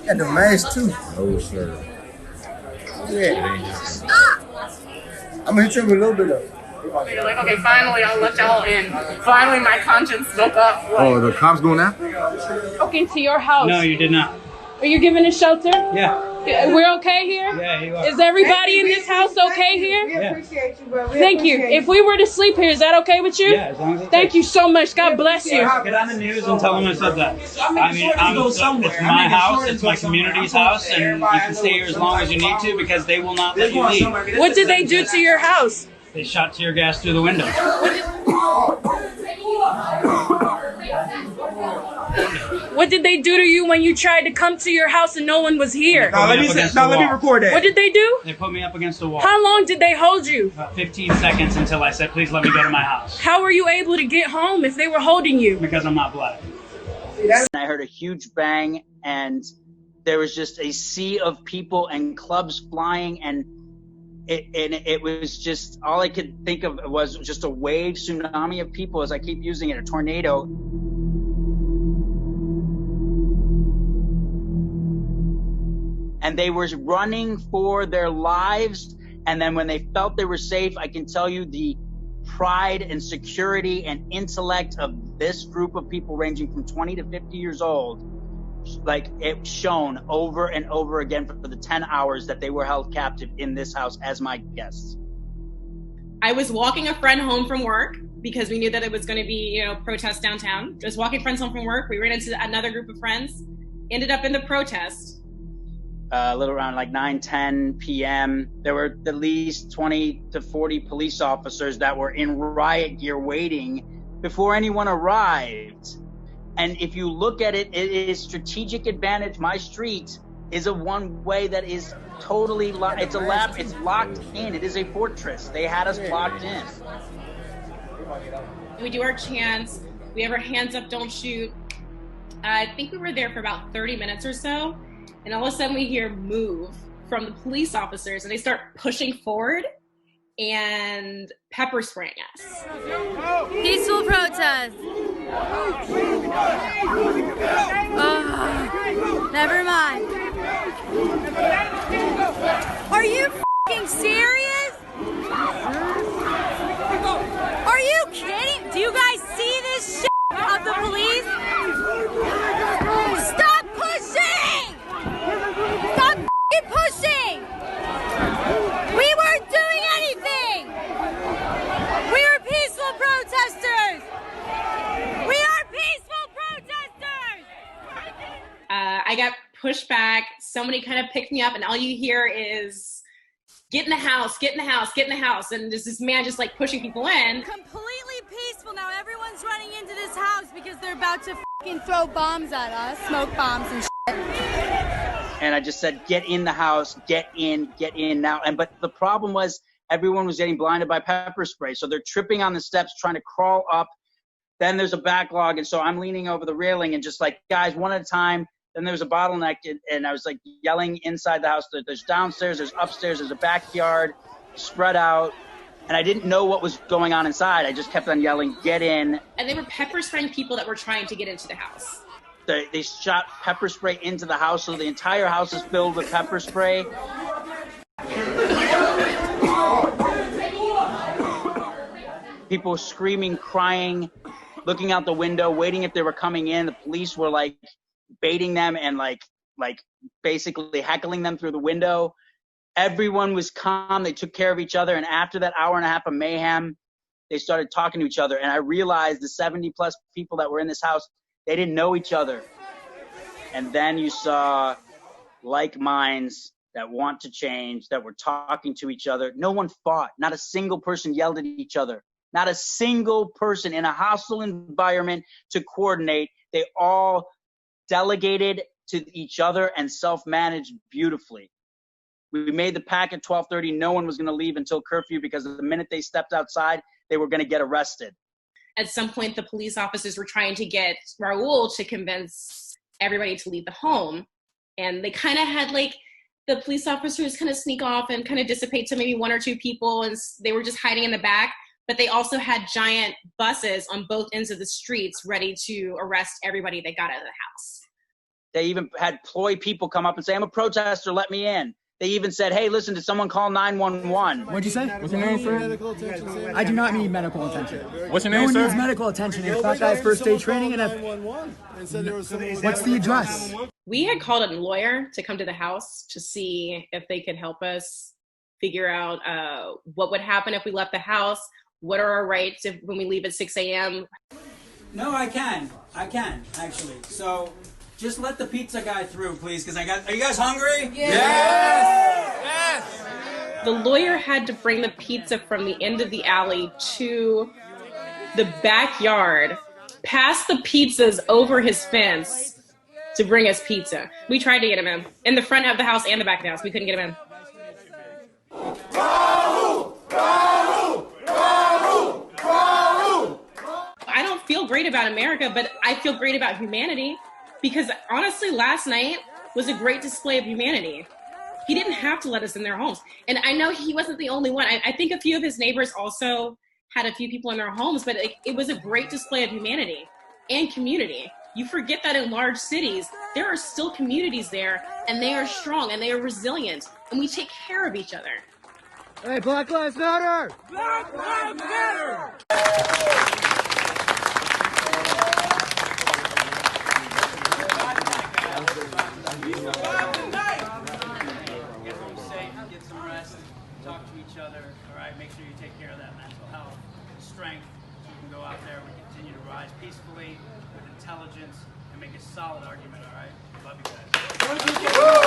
Got the mask too. No, sir. Yeah. I'm gonna hit you with a little bit of. You're like, okay, finally I'll let y'all in. Finally my conscience spoke up. Like, Oh, the cops going now? okay, to your house. No, you did not. Are you giving us shelter? Yeah. We're okay here? Yeah, you are. Is everybody in this house okay here? We appreciate you, bro. Thank you. If we were to sleep here, is that okay with you? Yeah, as long as it's Thank you so much. God bless you. Get on the news and tell them I said that. I mean, it's my house, it's my community's house, and you can stay here as long as you need to because they will not let you leave. What did they do to your house? They shot tear gas through the window. What did they do to you when you tried to come to your house and no one was here? Let me record that. What did they do? They put me up against the wall. How long did they hold you? About 15 seconds until I said, please let me go to my house. How were you able to get home if they were holding you? Because I'm not black. I heard a huge bang and there was just a sea of people and clubs flying, and it was just, all I could think of was just a wave tsunami of people, as I keep using it, a tornado. And they were running for their lives. And then when they felt they were safe, I can tell you the pride and security and intellect of this group of people ranging from 20 to 50 years old, like it shone over and over again for the 10 hours that they were held captive in this house as my guests. I was walking a friend home from work because we knew that it was going to be, protest downtown. Just walking friends home from work. We ran into another group of friends, ended up in the protest. A little around like 9-10 p.m. There were at least 20 to 40 police officers that were in riot gear waiting before anyone arrived. And if you look at it, it is strategic advantage. My street is a one-way that is totally it's locked in. It is a fortress. They had us locked in. We do our chants. We have our hands up, don't shoot. I think we were there for about 30 minutes or so. And all of a sudden we hear move from the police officers and they start pushing forward and pepper spraying us. Peaceful protest. Oh, never mind. Are you f***ing serious? Are you kidding? Do you guys see this shit of the police? Stop pushing! Stop f***ing pushing! We weren't doing anything! We were peaceful protesters! We are peaceful protesters! I got pushed back. Somebody kind of picked me up and all you hear is, get in the house, get in the house, get in the house. And there's this man just like pushing people in. Completely peaceful. Now everyone's running into this house because they're about to f***ing throw bombs at us. Smoke bombs and shit. And I just said, get in the house, get in now. But the problem was everyone was getting blinded by pepper spray. So they're tripping on the steps, trying to crawl up. Then there's a backlog. And so I'm leaning over the railing and just like, guys, one at a time. Then there was a bottleneck. And I was like yelling inside the house. There's downstairs, there's upstairs, there's a backyard spread out. And I didn't know what was going on inside. I just kept on yelling, get in. And they were pepper spraying people that were trying to get into the house. They shot pepper spray into the house, so the entire house is filled with pepper spray. People were screaming, crying, looking out the window, waiting if they were coming in. The police were like baiting them and like basically heckling them through the window. Everyone was calm. They took care of each other. And after that hour and a half of mayhem, they started talking to each other. And I realized the 70 plus people that were in this house, they didn't know each other. And then you saw like minds that want to change, that were talking to each other. No one fought. Not a single person yelled at each other. Not a single person in a hostile environment to coordinate. They all delegated to each other and self-managed beautifully. We made the pack at 12:30. No one was going to leave until curfew because the minute they stepped outside, they were going to get arrested. At some point, the police officers were trying to get Rahul to convince everybody to leave the home. And they kind of had like the police officers kind of sneak off and kind of dissipate to maybe one or two people. And they were just hiding in the back. But they also had giant buses on both ends of the streets ready to arrest everybody that got out of the house. They even had ploy people come up and say, I'm a protester, let me in. They even said, hey, listen, did someone call 911? What'd you say? What's your name, sir? I do not need medical attention. What's your No name, one sir? needs medical attention. In fact, I have first aid training and what's the address? We had called a lawyer to come to the house to see if they could help us figure out what would happen if we left the house. What are our rights when we leave at 6 a.m.? No, I can, actually. So just let the pizza guy through, please, because are you guys hungry? Yes! The lawyer had to bring the pizza from the end of the alley to the backyard, past the pizzas over his fence to bring us pizza. We tried to get him in the front of the house and the back of the house. We couldn't get him in. I don't feel great about America, but I feel great about humanity, because honestly, last night was a great display of humanity. He didn't have to let us in their homes. And I know he wasn't the only one. I think a few of his neighbors also had a few people in their homes, but it was a great display of humanity and community. You forget that in large cities, there are still communities there, and they are strong and they are resilient, and we take care of each other. Hey, Black Lives Matter! Black Lives Matter! Get some rest, talk to each other, all right? Make sure you take care of that mental health, strength, so you can go out there and continue to rise peacefully with intelligence and make a solid argument, all right? Love you guys.